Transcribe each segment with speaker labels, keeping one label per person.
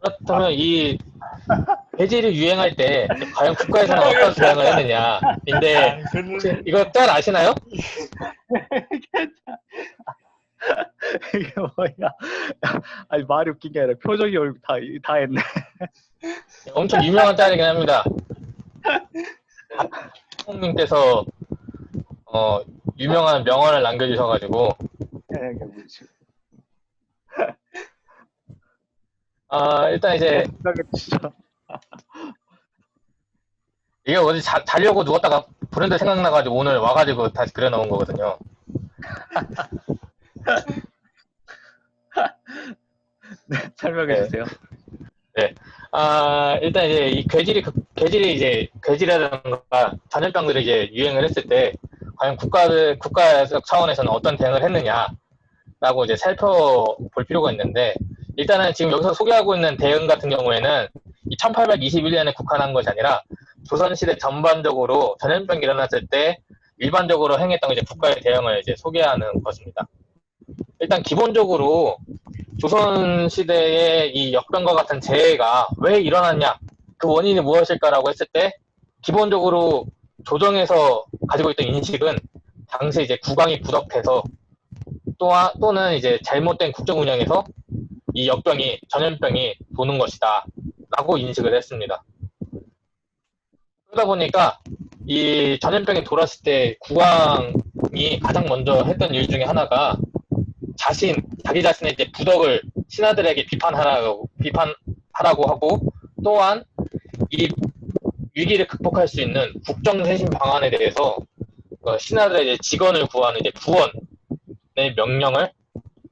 Speaker 1: 그렇다면 이 배질이 유행할 때 과연 국가에서는 어떤 대응을 했느냐인데
Speaker 2: 아,
Speaker 1: 혹시
Speaker 2: 그는
Speaker 1: 이거 짤 아시나요?
Speaker 3: 이게 뭐야? 아니 말이 웃긴 게 아니라 표정이 얼굴 다 했네.
Speaker 1: 엄청 유명한 짤이긴 합니다. 박홍민께서 어, 유명한 명언을 남겨주셔가지고
Speaker 3: 이게 뭐지?
Speaker 1: 일단 이제
Speaker 3: 진짜.
Speaker 1: 이게 어디 자려고 누웠다가 브랜드 생각나가지고 오늘 와가지고 다시 그려놓은 거거든요.
Speaker 3: 네, 설명해
Speaker 1: 네.
Speaker 3: 주세요.
Speaker 1: 네. 일단 이제 이 괴질이 이제 괴질이라든가 전염병들이 이제 유행을 했을 때 과연 국가적 차원에서는 어떤 대응을 했느냐라고 이제 살펴볼 필요가 있는데 일단은 지금 여기서 소개하고 있는 대응 같은 경우에는 이 1821년에 국한한 것이 아니라 조선시대 전반적으로 전염병이 일어났을 때 일반적으로 행했던 이제 국가의 대응을 이제 소개하는 것입니다. 일단 기본적으로 조선시대의 이 역병과 같은 재해가 왜 일어났냐, 그 원인이 무엇일까라고 했을 때, 기본적으로 조정에서 가지고 있던 인식은 당시 이제 국왕이 부덕해서 또는 이제 잘못된 국정 운영에서 이 전염병이 도는 것이다. 라고 인식을 했습니다. 그러다 보니까 이 전염병이 돌았을 때 국왕이 가장 먼저 했던 일 중에 하나가 자기 자신의 이제 부덕을 신하들에게 비판하라고 하고 또한 이 위기를 극복할 수 있는 국정쇄신 방안에 대해서 신하들의 이제 직언을 구하는 이제 부원의 명령을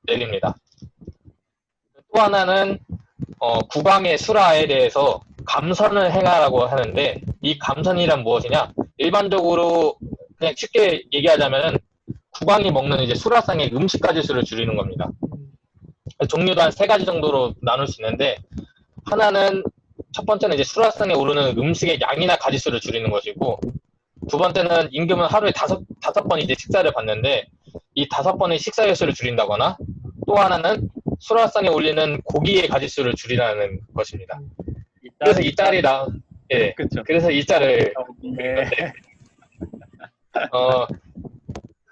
Speaker 1: 내립니다. 또 하나는 국왕의 수라에 대해서 감선을 행하라고 하는데 이 감선이란 무엇이냐? 일반적으로 그냥 쉽게 얘기하자면은 국왕이 먹는 이제 수라상의 음식 가지수를 줄이는 겁니다. 종류도 한 세 가지 정도로 나눌 수 있는데 하나는 첫 번째는 이제 수라상에 오르는 음식의 양이나 가지수를 줄이는 것이고 두 번째는 임금은 하루에 다섯 번 이제 식사를 받는데 이 5번의 식사 횟수를 줄인다거나 또 하나는 수라상에 올리는 고기의 가지수를 줄이라는 것입니다. 그래서 이 짤이 예,
Speaker 3: 그쵸.
Speaker 1: 그래서 이 짤을 그린
Speaker 3: 네.
Speaker 1: 건데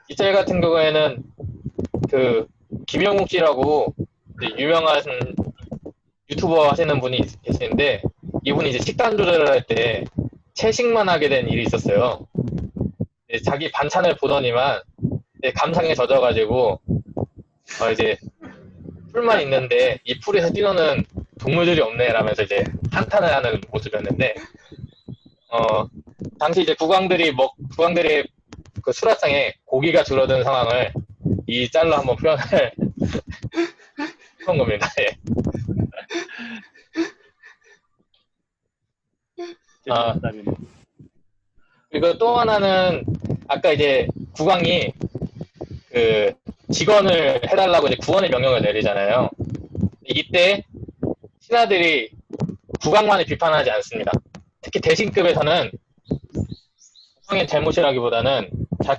Speaker 1: 이 짤 같은 경우에는 그 김영욱 씨라고 유명한 유튜버 하시는 분이 계시는데 이분이 이제 식단 조절을 할 때 채식만 하게 된 일이 있었어요. 자기 반찬을 보더니만 감상에 젖어가지고 이제 풀만 있는데 이 풀에서 뛰노는 동물들이 없네 라면서 이제 한탄을 하는 모습이었는데 당시 이제 국왕들의 그 수라상에 고기가 줄어든 상황을 이 짤로 한번 표현을 한 겁니다. 예. 그리고 또 하나는 아까 이제 국왕이 그 직언을 해달라고 이제 구원의 명령을 내리잖아요. 이때 신하들이 국왕만을 비판하지 않습니다. 특히 대신급에서는 국왕의 잘못이라기보다는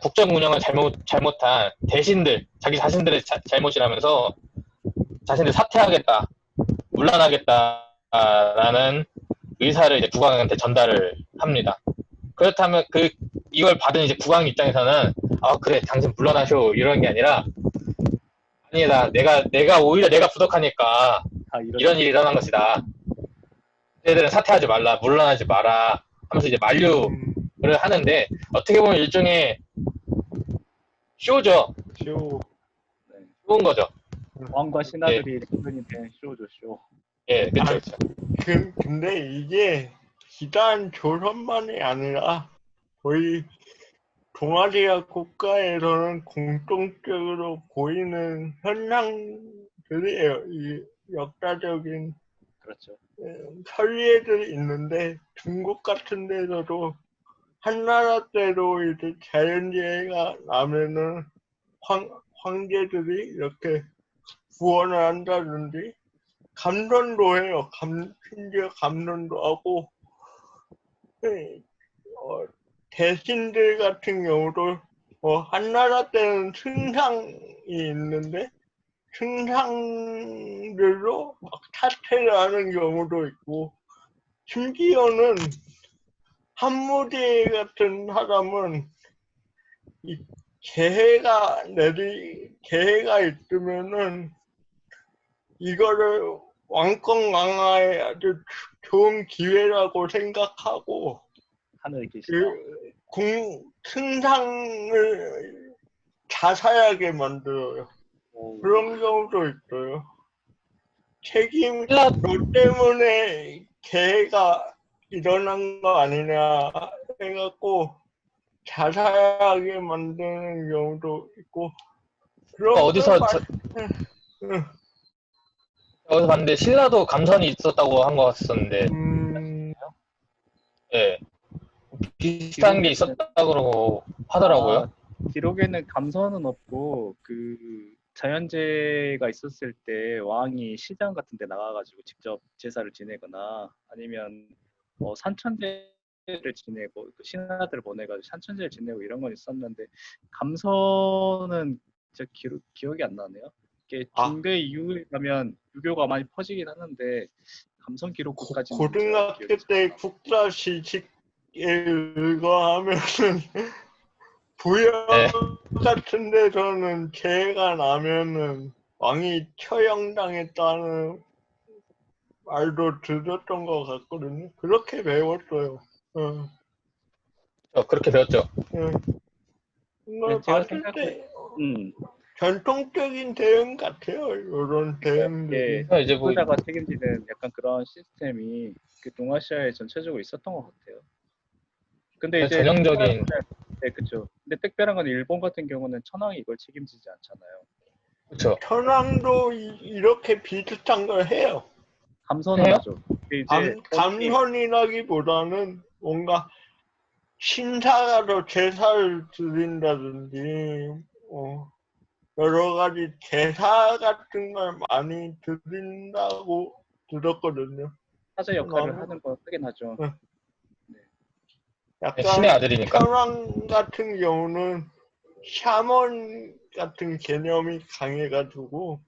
Speaker 1: 국정 운영을 잘못한 대신들, 자기 자신들의 잘못이라면서 자신들 사퇴하겠다, 물러나겠다라는 의사를 이제 국왕한테 전달을 합니다. 그렇다면 이걸 받은 이제 국왕 입장에서는 그래 당신 물러나쇼 이런 게 아니라 아니다 내가 오히려 내가 부족하니까 이런 일이 일어난 것이다. 얘들은 사퇴하지 말라 물러나지 마라 하면서 이제 만류를 하는데 어떻게 보면 일종의 쇼죠. 쇼인 거죠.
Speaker 3: 왕과 신하들이 랭근이 된 쇼죠, 쇼.
Speaker 1: 예, 그렇죠.
Speaker 2: 근데 이게 기단 조선만이 아니라 거의 동아시아 국가에서는 공통적으로 보이는 현상들이에요. 이 역사적인
Speaker 3: 그렇죠.
Speaker 2: 선례들이 있는데 중국 같은 데서도 한나라 때도 이제 자연재해가 나면은 황제들이 이렇게 구원을 한다든지 감선도 해요. 심지어 감선도 하고 대신들 같은 경우도 한나라 때는 승상이 있는데 승상들로 막 사퇴를 하는 경우도 있고, 심지어는 한무제 같은 사람은 이 계해가 있으면은 이거를 왕권 강화에 아주 좋은 기회라고 생각하고
Speaker 3: 하늘에 계시다.
Speaker 2: 승상을 자살하게 만들어요.
Speaker 3: 오,
Speaker 2: 그런 경우도 있어요. 책임
Speaker 1: 신라
Speaker 2: 너 때문에 개가 일어난 거 아니냐 해갖고 자살하게 만드는 경우도 있고 그런
Speaker 1: 어디서
Speaker 2: 걸
Speaker 1: 어디서 봤는데 신라도 감선이 있었다고 한 것 같았었는데, 예, 비슷한 게 있었다 그러고 하더라고요.
Speaker 3: 아, 기록에는 감선은 없고 그 자연재해가 있었을 때 왕이 시장 같은 데 나가가지고 직접 제사를 지내거나 아니면 산천제를 지내고 그 신하들 보내가지고 산천제를 지내고 이런 건 있었는데 감선은 진짜 기억이 안 나네요. 이게 중대 이후에 가면 유교가 많이 퍼지긴 하는데 감선 기록까지는
Speaker 2: 고등학교 때 국사시식에 의거하면은 부여
Speaker 1: 네.
Speaker 2: 같은 데서는 재해가 나면은 왕이 처형당했다는 말도 들었던 것 같거든요. 그렇게 배웠어요.
Speaker 1: 그렇게 배웠죠.
Speaker 2: 이걸
Speaker 3: 제가
Speaker 2: 봤을 때
Speaker 3: 음,
Speaker 2: 전통적인 대응 같아요. 이런 대응들이.
Speaker 3: 예,
Speaker 1: 이제 뭐
Speaker 3: 지도자가 책임지는 약간 그런 시스템이 그 동아시아에 전체적으로 있었던 것 같아요. 근데 이제
Speaker 1: 전형적인,
Speaker 3: 네, 그렇죠. 근데 특별한 건 일본 같은 경우는 천황이 이걸 책임지지 않잖아요.
Speaker 1: 그렇죠.
Speaker 2: 천황도 이렇게 비슷한 걸 해요.
Speaker 3: 감선은
Speaker 1: 해요?
Speaker 3: 하죠. 근데 이제
Speaker 2: 감선이라기보다는 뭔가 신사가 더 제사를 드린다든지 여러 가지 제사 같은 걸 많이 드린다고 들었거든요.
Speaker 3: 사제 역할을 하는 거 하긴 하죠.
Speaker 2: 응.
Speaker 3: 네.
Speaker 2: 약간
Speaker 1: 신의 아들이니까.
Speaker 2: 천황 같은 경우는 샤먼 같은 개념이 강해가지고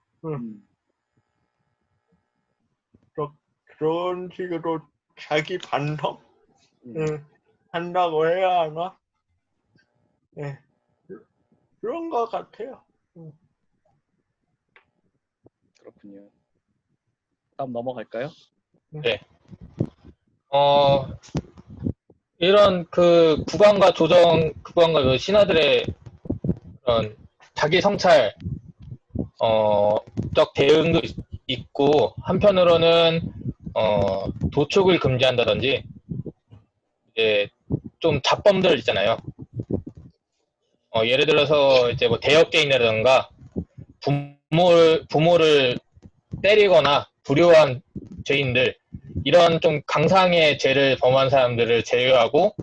Speaker 2: 그런 식으로 자기 반성 한다고 해야 하나? 네. 그런 것 같아요.
Speaker 3: 그렇군요. 다음 넘어갈까요?
Speaker 1: 네. 이런 그 국왕과 국왕과 그 신하들의 그런 자기 성찰, 적 대응도 있고, 한편으로는, 도축을 금지한다든지, 이제 좀 잡범들 있잖아요. 예를 들어서 이제 뭐 대역죄인이라든가, 부모를 때리거나 불효한 죄인들, 이런 좀 강상의 죄를 범한 사람들을 제외하고,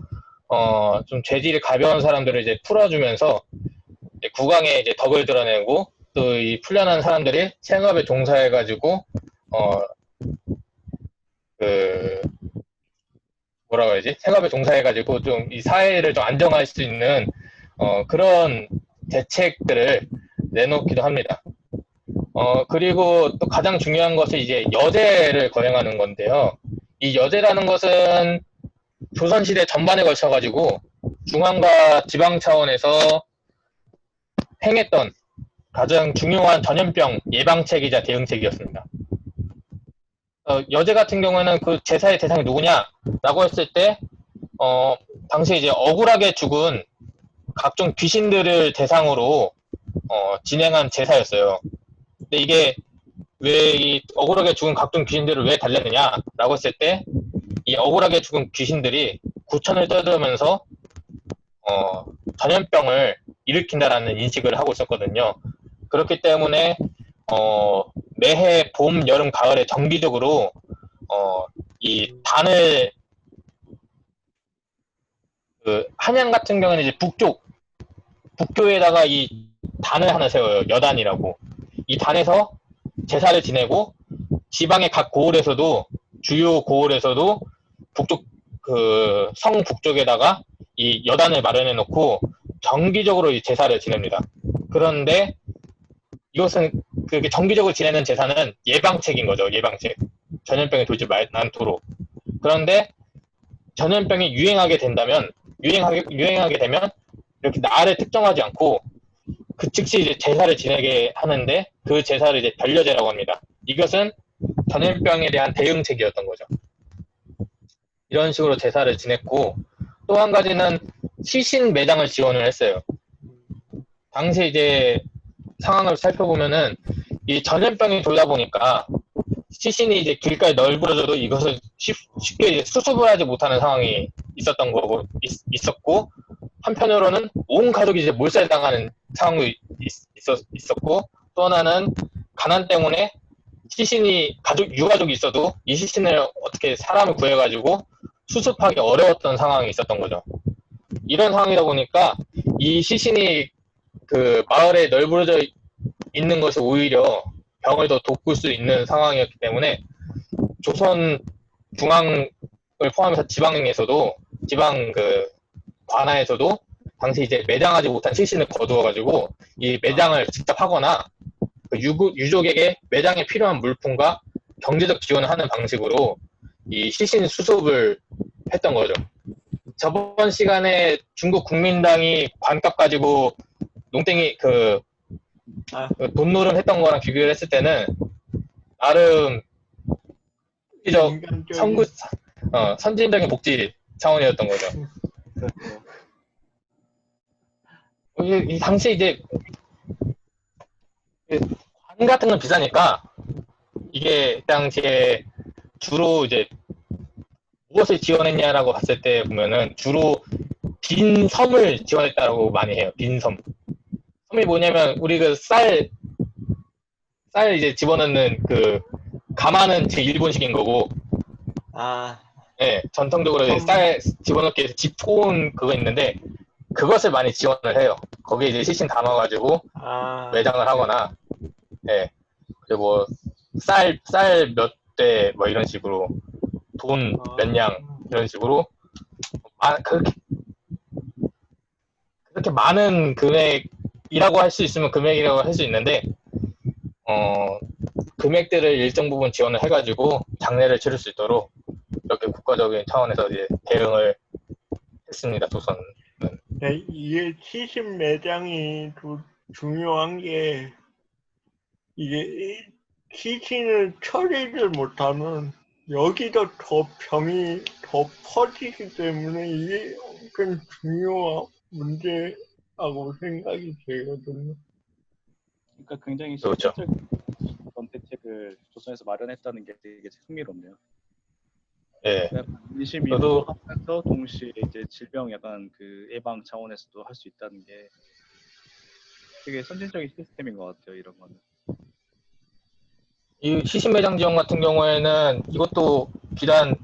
Speaker 1: 좀 죄질이 가벼운 사람들을 이제 풀어주면서, 이제 국왕의 이제 덕을 드러내고, 또 이 풀려난 사람들이 생업에 종사해가지고, 뭐라고 해야지? 생업에 종사해가지고 좀 이 사회를 좀 안정할 수 있는, 그런 대책들을 내놓기도 합니다. 그리고 또 가장 중요한 것이 이제 여제를 거행하는 건데요. 이 여제라는 것은 조선시대 전반에 걸쳐가지고 중앙과 지방 차원에서 행했던 가장 중요한 전염병 예방책이자 대응책이었습니다. 여제 같은 경우에는 그 제사의 대상이 누구냐라고 했을 때, 당시에 이제 억울하게 죽은 각종 귀신들을 대상으로 진행한 제사였어요. 근데 이게 왜 이 억울하게 죽은 각종 귀신들을 왜 달랬느냐라고 했을 때, 이 억울하게 죽은 귀신들이 구천을 떠들면서 전염병을 일으킨다라는 인식을 하고 있었거든요. 그렇기 때문에 매해 봄, 여름, 가을에 정기적으로 이 단을, 그 한양 같은 경우는 이제 북교에다가 이 단을 하나 세워요. 여단이라고. 이 단에서 제사를 지내고, 지방의 각 고을에서도, 주요 고을에서도 북쪽, 그 성 북쪽에다가 이 여단을 마련해 놓고 정기적으로 이 제사를 지냅니다. 그런데 이것은 그게 정기적으로 지내는 제사는 예방책인 거죠. 예방책. 전염병이 돌지 않도록. 그런데 전염병이 유행하게 되면 이렇게 날을 특정하지 않고 그 즉시 이제 제사를 지내게 하는데 그 제사를 이제 변려제라고 합니다. 이것은 전염병에 대한 대응책이었던 거죠. 이런 식으로 제사를 지냈고 또 한 가지는 시신 매장을 지원을 했어요. 당시 이제 상황을 살펴보면은 이 전염병이 돌다 보니까 시신이 이제 길가에 널브러져도 이것을 쉽게 이제 수습을 하지 못하는 상황이 있었던 거고 있었고 한편으로는 온 가족이 이제 몰살당하는 상황도 있었고 또 하나는 가난 때문에 시신이 유가족이 있어도 이 시신을 어떻게 사람을 구해가지고 수습하기 어려웠던 상황이 있었던 거죠. 이런 상황이다 보니까 이 시신이 그 마을에 널브러져 있는 것이 오히려 병을 더 돋굴 수 있는 상황이었기 때문에 조선 중앙을 포함해서 지방 그 관하에서도 당시 이제 매장하지 못한 시신을 거두어가지고 이 매장을 직접 하거나 그 유족에게 매장에 필요한 물품과 경제적 지원을 하는 방식으로 이 시신 수습을 했던 거죠. 저번 시간에 중국 국민당이 관값 가지고 농땡이 돈노름 했던 거랑 비교를 했을 때는 나름 선진적인 복지 차원이었던 거죠. 이 당시 이제 관 같은 건 비싸니까 이게 당시에 주로 이제 무엇을 지원했냐라고 봤을 때 보면은 주로 빈 섬을 지원했다라고 많이 해요. 빈 섬. 섬이 뭐냐면 우리 그 쌀 이제 집어넣는 그 가마는 제 일본식인 거고. 네, 전통적으로 쌀 집어넣기 위해서 집고온 그거 있는데 그것을 많이 지원을 해요. 거기에 이제 시신 담아가지고 매장을 하거나, 네, 그리고 쌀 몇 대 뭐 이런 식으로 돈 몇 냥 이런 식으로 그렇게 많은 금액이라고 할 수 있으면 금액이라고 할 수 있는데 금액들을 일정 부분 지원을 해가지고 장례를 치를 수 있도록 이렇게 국가적인 차원에서 이제 대응을 했습니다. 조선은.
Speaker 2: 네, 이게 시신 매장이 중요한 게 이게 시신을 처리를 못하면 여기도 더 병이 더 퍼지기 때문에 이게 좀 중요한 문제라고 생각이 되거든요.
Speaker 3: 그러니까 굉장히
Speaker 1: 그렇죠.
Speaker 3: 실질적인 그런 대책을 조선에서 마련했다는 게 되게 흥미롭네요.
Speaker 1: 예.
Speaker 3: 민심 유도하면서 동시에 이제 질병 약간 그 예방 차원에서도 할 수 있다는 게 되게 선진적인 시스템인 것 같아요. 이런 거는.
Speaker 1: 이 시신 매장 지원 같은 경우에는 이것도 비단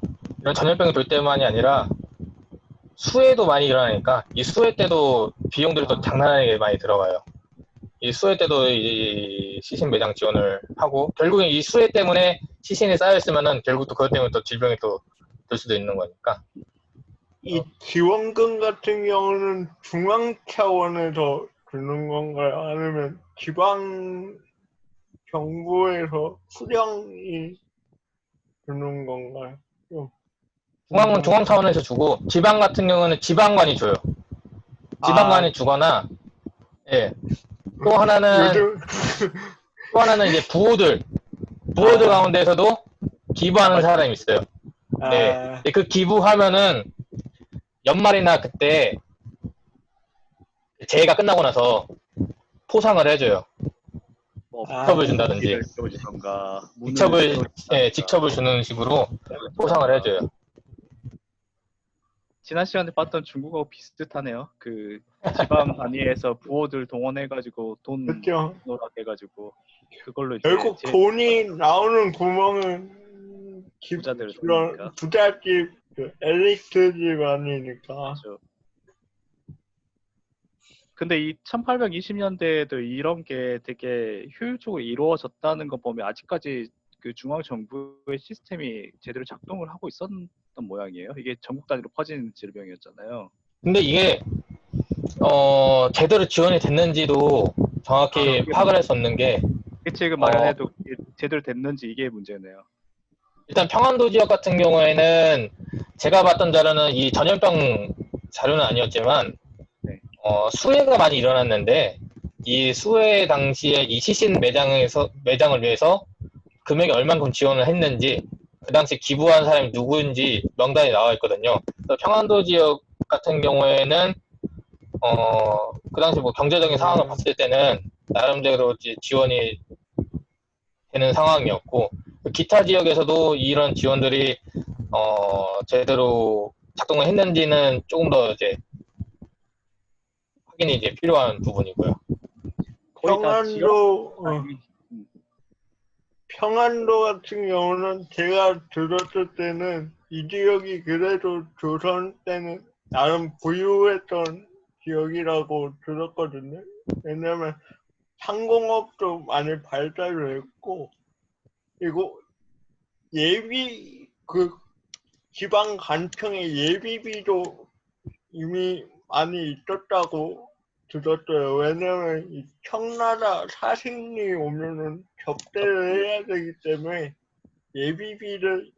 Speaker 1: 이런 전염병이 돌 때만이 아니라 수해도 많이 일어나니까 이 수해 때도 비용들이 또 장난 아니게 많이 들어가요. 이 수해 때도 이 시신 매장 지원을 하고 결국엔 이 수해 때문에 시신이 쌓여있으면은 결국 또 그것 때문에 또 질병이 또 될 수도 있는 거니까.
Speaker 2: 이 지원금 같은 경우는 중앙 차원에서 주는 건가요? 아니면 지방 정부에서 수령이 주는 건가요?
Speaker 1: 중앙은 중앙 차원에서 주고 지방 같은 경우는 지방관이 줘요. 지방관이 주거나, 예. 또 하나는 이제 부호들 가운데에서도 기부하는 사람이 있어요. 네. 그 기부하면은 연말이나 그때 재해가 끝나고 나서 포상을 해줘요. 직첩을 준다든지. 직첩을 주는 식으로 포상을 해줘요.
Speaker 3: 지난 시간에 봤던 중국어 비슷하네요. 그 지방 단위에서 부호들 동원해가지고 돈 노랗게 해가지고 그걸로 이제
Speaker 2: 결국 돈이 나오는 구멍은 부잣집 그 엘리트 집안이니까.
Speaker 3: 그렇죠. 근데 이 1820년대에도 이런 게 되게 효율적으로 이루어졌다는 거 보면 아직까지 그 중앙 정부의 시스템이 제대로 작동을 하고 있었던 모양이에요. 이게 전국 단위로 퍼진 질병이었잖아요.
Speaker 1: 근데 이게 제대로 지원이 됐는지도 정확히 파악을 할 수 없는 게
Speaker 3: 대책을 마련해도 그게 제대로 됐는지 이게 문제네요.
Speaker 1: 일단 평안도 지역 같은 경우에는 제가 봤던 자료는 이 전염병 자료는 아니었지만
Speaker 3: 네.
Speaker 1: 수해가 많이 일어났는데 이 수해 당시에 이 시신 매장을 위해서 금액이 얼만큼 지원을 했는지 그 당시 기부한 사람이 누구인지 명단이 나와 있거든요. 그래서 평안도 지역 같은 경우에는 그 당시 뭐 경제적인 상황을 봤을 때는 나름대로 지원이 되는 상황이었고 기타 지역에서도 이런 지원들이 제대로 작동을 했는지는 조금 더 이제 확인이 이제 필요한 부분이고요.
Speaker 3: 거의 다 지역
Speaker 2: 평안도 같은 경우는 제가 들었을 때는 이 지역이 그래도 조선 때는 나름 부유했던 지역이라고 들었거든요. 왜냐면 상공업도 많이 발달을 했고, 그리고 지방 간청의 예비비도 이미 많이 있었다고 들었어요. 왜냐면 이 청나라 사신이 오면은 접대를 해야 되기 때문에 예비비를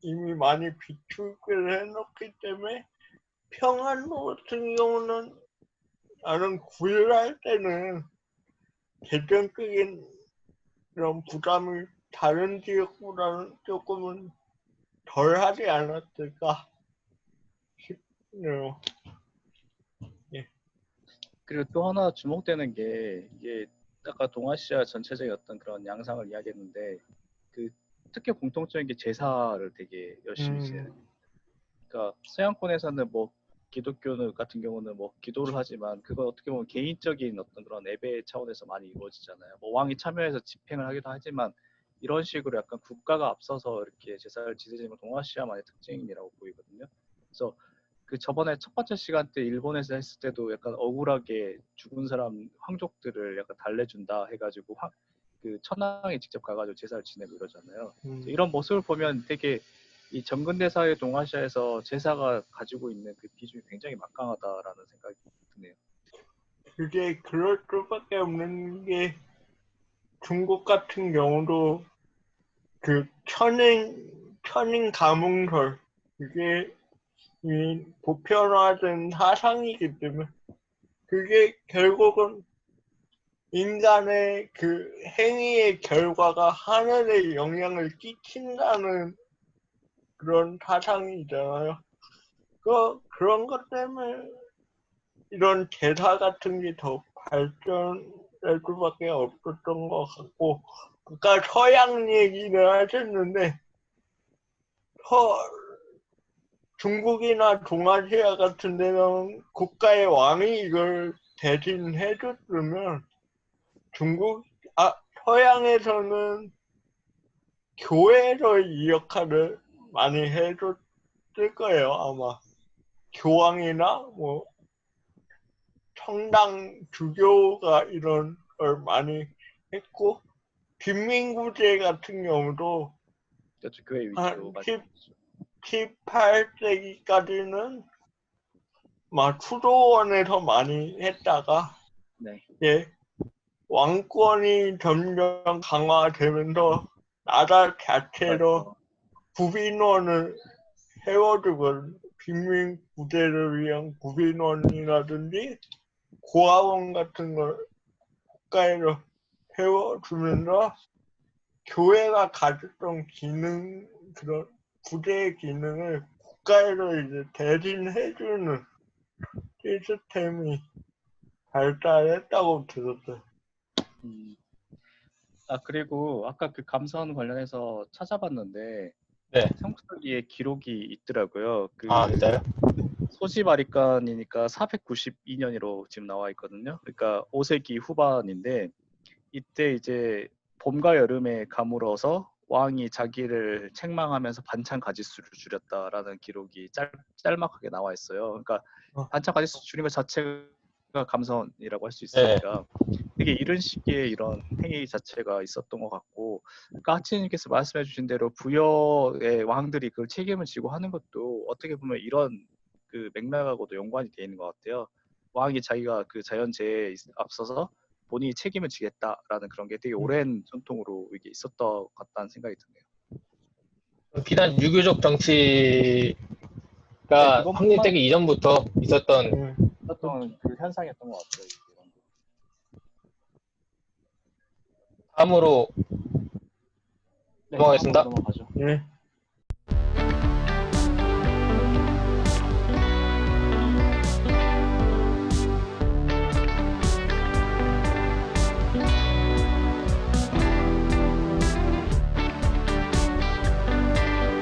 Speaker 2: 이미 많이 비축을 해놓기 때문에 평안도 같은 경우는 나는 구일할 때는 재정적인 이런 부담이 다른 지역보다는 조금은 덜 하지 않았을까 싶네요.
Speaker 3: 그리고 또 하나 주목되는 게 이게 아까 동아시아 전체적인 어떤 그런 양상을 이야기했는데 그 특히 공통적인 게 제사를 되게 열심히 지내는. 그러니까 서양권에서는 뭐 기독교 같은 경우는 뭐 기도를 하지만 그건 어떻게 보면 개인적인 어떤 그런 예배 차원에서 많이 이루어지잖아요. 뭐 왕이 참여해서 집행을 하기도 하지만 이런 식으로 약간 국가가 앞서서 이렇게 제사를 지내는 건 동아시아만의 특징이라고 보이거든요. 그래서 그 저번에 첫 번째 시간 때 일본에서 했을 때도 약간 억울하게 죽은 사람 황족들을 약간 달래준다 해가지고 그 천황이 직접 가가지고 제사를 지내고 이러잖아요. 이런 모습을 보면 되게 이 정근대사의 동아시아에서 제사가 가지고 있는 그 비중이 굉장히 막강하다라는 생각이 드네요.
Speaker 2: 그게 그럴 수밖에 없는 게 중국 같은 경우도 그 천인 가문설 그게 이 보편화된 사상이기 때문에 그게 결국은 인간의 그 행위의 결과가 하늘에 영향을 끼친다는 그런 사상이잖아요. 그런 것 때문에 이런 제사 같은 게 더 발전될 수밖에 없었던 것 같고, 아까 서양 얘기를 하셨는데, 중국이나 동아시아 같은 데는 국가의 왕이 이걸 대신해줬으면 서양에서는 교회에서 이 역할을 많이 해줬을 거예요, 아마. 교황이나 뭐 성당 주교가 이런 걸 많이 했고 빈민구제 같은 경우도
Speaker 3: 그렇죠. 교회
Speaker 2: 한
Speaker 3: 위주로 많이
Speaker 2: 18세기까지는 막 수도원에서 많이 했다가
Speaker 3: 네.
Speaker 2: 예, 왕권이 점점 강화되면서 나라 자체로 구빈원을 세워주고 빈민구제를 위한 구빈원이라든지 고아원 같은 걸 국가에서 세워주면서 교회가 가졌던 기능, 그런 구제의 기능을 국가에서 이제 대신해주는 시스템이 발달했다고 들었어요.
Speaker 3: 그리고 아까 그 감사원 관련해서 찾아봤는데
Speaker 1: 네.
Speaker 3: 삼국사기에 기록이 있더라고요. 그
Speaker 1: 진짜요?
Speaker 3: 소시바리간이니까 492년으로 지금 나와 있거든요. 그러니까 5세기 후반인데 이때 이제 봄과 여름에 가물어서 왕이 자기를 책망하면서 반찬 가짓수를 줄였다라는 기록이 짤막하게 나와 있어요. 그러니까 반찬 가짓수 줄인 것 자체가 감사원이라고 할 수 있으니까 되게 이런 식의 이런 행위 자체가 있었던 것 같고, 그러니까 하치님께서 말씀해주신 대로 부여의 왕들이 그 책임을 지고 하는 것도 어떻게 보면 이런 그 맥락하고도 연관이 돼 있는 것 같아요. 왕이 자기가 그 자연재해에 앞서서 본인이 책임을 지겠다라는 그런 게 되게 오랜 전통으로 이게 있었던 것 같다는 생각이 드네요.
Speaker 1: 비단 유교적 정치가
Speaker 3: 그것만
Speaker 1: 확립되기 이전부터 있었던
Speaker 3: 있었던 그 현상이었던 것 같아요. 이런 거.
Speaker 1: 다음으로
Speaker 3: 네,
Speaker 1: 넘어가겠습니다.
Speaker 3: 한번 넘어가죠.
Speaker 2: 네.